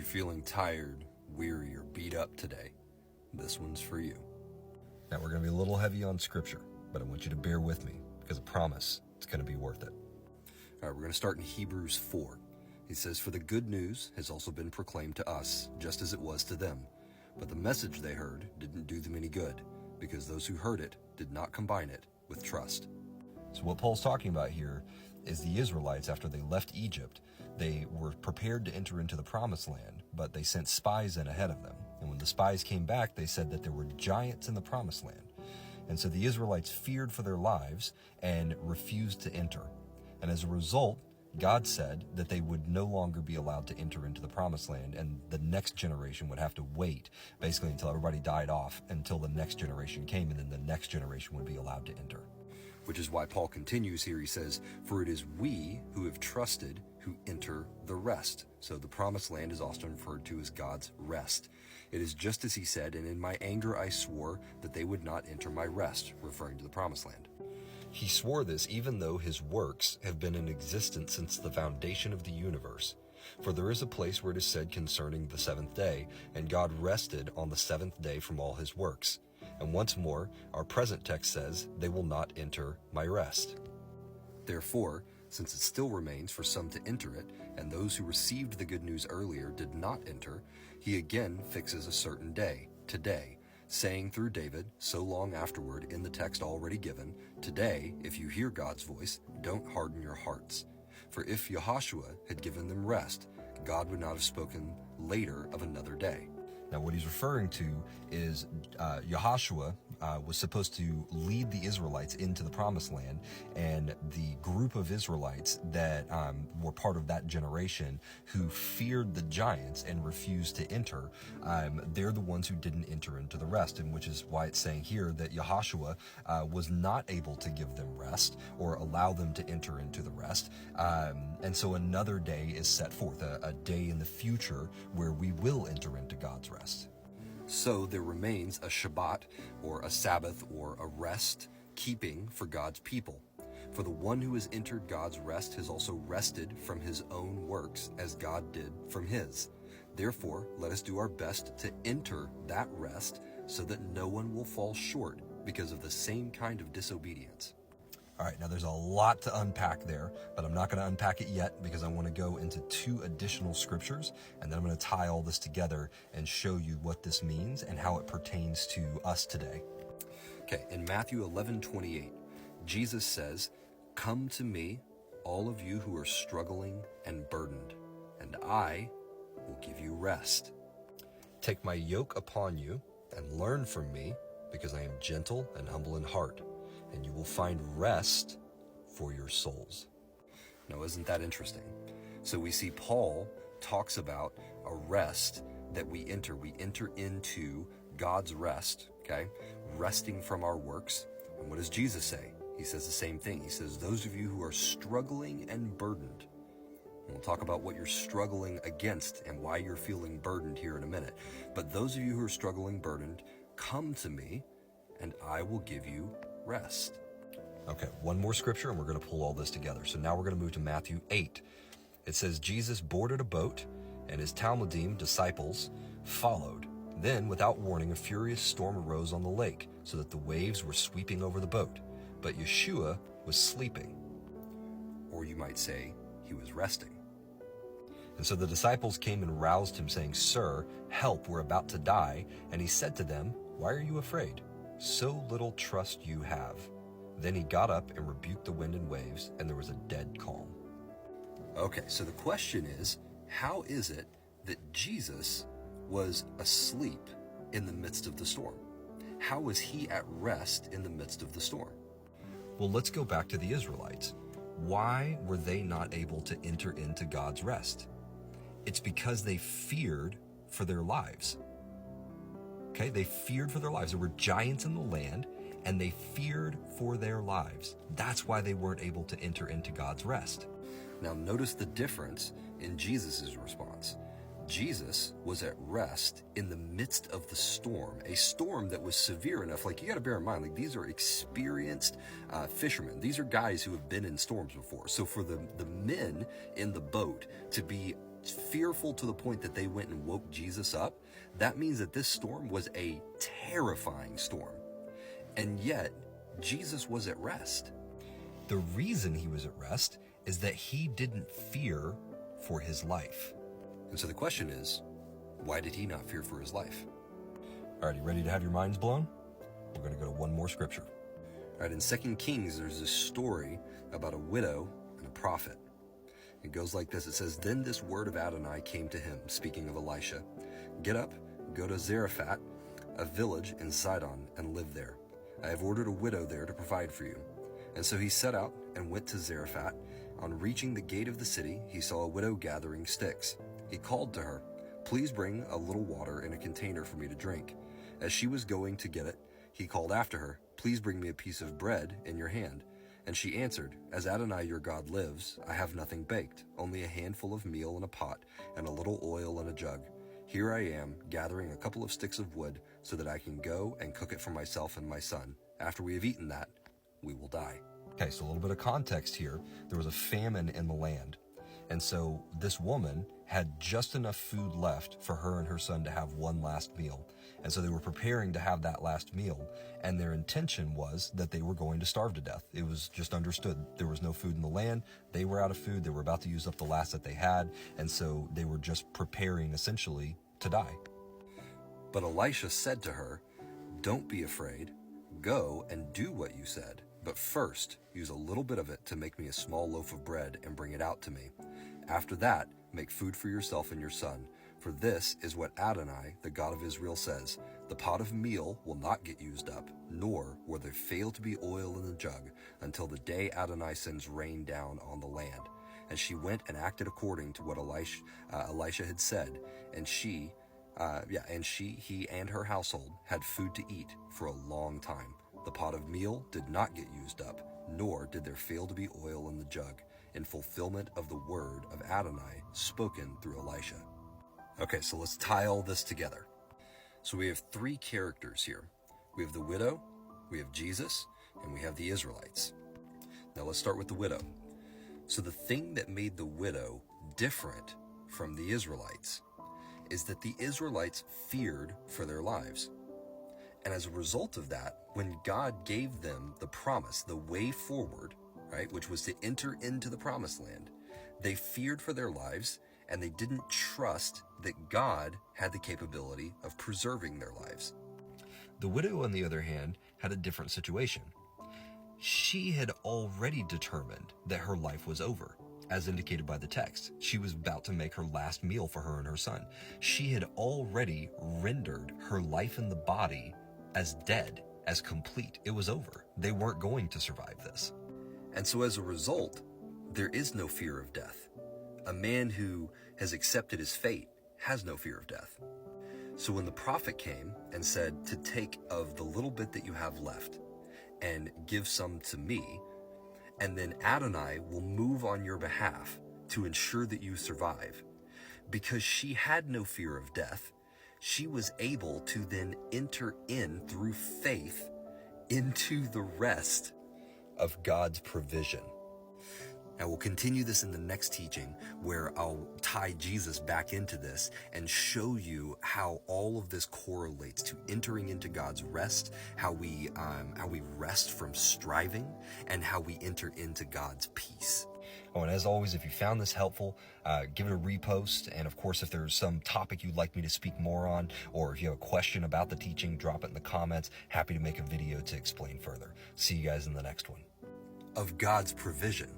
feeling tired, weary, or beat up today, this one's for you. Now, we're going to be a little heavy on scripture, but I want you to bear with me because I promise it's going to be worth it. All right, we're going to start in Hebrews 4. He says, "For the good news has also been proclaimed to us, just as it was to them. But the message they heard didn't do them any good, because those who heard it did not combine it with trust." So what Paul's talking about here is the Israelites, after they left Egypt, they were prepared to enter into the promised land, but they sent spies in ahead of them. And when the spies came back, they said that there were giants in the promised land. And so the Israelites feared for their lives and refused to enter. And as a result, God said that they would no longer be allowed to enter into the promised land, and the next generation would have to wait basically until everybody died off until the next generation came, and then the next generation would be allowed to enter. Which is why Paul continues here. He says, "For it is we who have trusted who enter the rest." So the promised land is often referred to as God's rest. It is just as he said, "And in my anger I swore that they would not enter my rest," referring to the promised land. He swore this even though his works have been in existence since the foundation of the universe. For there is a place where it is said concerning the seventh day, "And God rested on the seventh day from all his works." And once more, our present text says, "They will not enter my rest." Therefore, since it still remains for some to enter it, and those who received the good news earlier did not enter, he again fixes a certain day, today, saying through David, so long afterward in the text already given, "Today, if you hear God's voice, don't harden your hearts." For if Yehoshua had given them rest, God would not have spoken later of another day. Now, what he's referring to is Yehoshua was supposed to lead the Israelites into the promised land, and the group of Israelites that were part of that generation who feared the giants and refused to enter, they're the ones who didn't enter into the rest, and which is why it's saying here that Yehoshua was not able to give them rest or allow them to enter into the rest. And so another day is set forth, a day in the future where we will enter into God's rest. So there remains a Shabbat, or a Sabbath, or a rest keeping for God's people. For the one who has entered God's rest has also rested from his own works, as God did from his. Therefore, let us do our best to enter that rest, so that no one will fall short because of the same kind of disobedience. All right, now there's a lot to unpack there, but I'm not going to unpack it yet because I want to go into 2 additional scriptures, and then I'm going to tie all this together and show you what this means and how it pertains to us today. Okay, in Matthew 11:28, Jesus says, "Come to me, all of you who are struggling and burdened, and I will give you rest. Take my yoke upon you and learn from me, because I am gentle and humble in heart, and you will find rest for your souls." Now, isn't that interesting? So we see Paul talks about a rest that we enter. We enter into God's rest, okay? Resting from our works. And what does Jesus say? He says the same thing. He says, "Those of you who are struggling and burdened." And we'll talk about what you're struggling against and why you're feeling burdened here in a minute. But those of you who are struggling, burdened, come to me, and I will give you rest. Okay, one more scripture and we're going to pull all this together. So now we're going to move to Matthew 8. It says, "Jesus boarded a boat, and his Talmudim disciples followed. Then, without warning, a furious storm arose on the lake, so that the waves were sweeping over the boat. But Yeshua was sleeping." Or you might say, he was resting. And so the disciples came and roused him, saying, "Sir, help, we're about to die." And he said to them, "Why are you afraid? So little trust you have." Then he got up and rebuked the wind and waves, and there was a dead calm. Okay, so the question is, how is it that Jesus was asleep in the midst of the storm? How was he at rest in the midst of the storm? Well, let's go back to the Israelites. Why were they not able to enter into God's rest? It's because they feared for their lives. Okay, they feared for their lives. There were giants in the land, and they feared for their lives. That's why they weren't able to enter into God's rest. Now notice the difference in Jesus' response. Jesus was at rest in the midst of the storm, a storm that was severe enough. Like, you got to bear in mind, like, these are experienced fishermen. These are guys who have been in storms before. So for the men in the boat to be fearful to the point that they went and woke Jesus up, that means that this storm was a terrifying storm. And yet, Jesus was at rest. The reason he was at rest is that he didn't fear for his life. And so the question is, why did he not fear for his life? Alrighty, ready to have your minds blown? We're going to go to one more scripture. All right, in 2 Kings, there's this story about a widow and a prophet. It goes like this. It says, "Then this word of Adonai came to him," speaking of Elisha. "Get up, go to Zarephath, a village in Sidon, and live there. I have ordered a widow there to provide for you." And so he set out and went to Zarephath. On reaching the gate of the city, he saw a widow gathering sticks. He called to her, "Please bring a little water in a container for me to drink." As she was going to get it, he called after her, "Please bring me a piece of bread in your hand." And she answered, "As Adonai your God lives, I have nothing baked, only a handful of meal in a pot and a little oil in a jug. Here I am, gathering a couple of sticks of wood so that I can go and cook it for myself and my son. After we have eaten that, we will die." Okay, so a little bit of context here. There was a famine in the land. And so this woman had just enough food left for her and her son to have one last meal. And so they were preparing to have that last meal. And their intention was that they were going to starve to death. It was just understood. There was no food in the land. They were out of food. They were about to use up the last that they had. And so they were just preparing essentially to die. But Elisha said to her, "Don't be afraid. Go and do what you said. But first, use a little bit of it to make me a small loaf of bread and bring it out to me. After that, make food for yourself and your son. For this is what Adonai, the God of Israel, says: the pot of meal will not get used up, nor will there fail to be oil in the jug, until the day Adonai sends rain down on the land." And she went and acted according to what Elisha had said, and he and her household had food to eat for a long time. The pot of meal did not get used up, nor did there fail to be oil in the jug, in fulfillment of the word of Adonai spoken through Elisha. Okay, so let's tie all this together. So we have three characters here. We have the widow, we have Jesus, and we have the Israelites. Now let's start with the widow. So the thing that made the widow different from the Israelites is that the Israelites feared for their lives. And as a result of that, when God gave them the promise, the way forward, right, which was to enter into the promised land, they feared for their lives, and they didn't trust that God had the capability of preserving their lives. The widow, on the other hand, had a different situation. She had already determined that her life was over, as indicated by the text. She was about to make her last meal for her and her son. She had already rendered her life in the body as dead, as complete. It was over. They weren't going to survive this. And so as a result, there is no fear of death. A man who has accepted his fate has no fear of death. So when the prophet came and said to take of the little bit that you have left and give some to me, and then Adonai will move on your behalf to ensure that you survive, because she had no fear of death, she was able to then enter in through faith into the rest of God's provision. Now we'll continue this in the next teaching, where I'll tie Jesus back into this and show you how all of this correlates to entering into God's rest, how we rest from striving, and how we enter into God's peace. Oh, and as always, if you found this helpful, give it a repost. And of course, if there's some topic you'd like me to speak more on, or if you have a question about the teaching, drop it in the comments. Happy to make a video to explain further. See you guys in the next one. Of God's provision.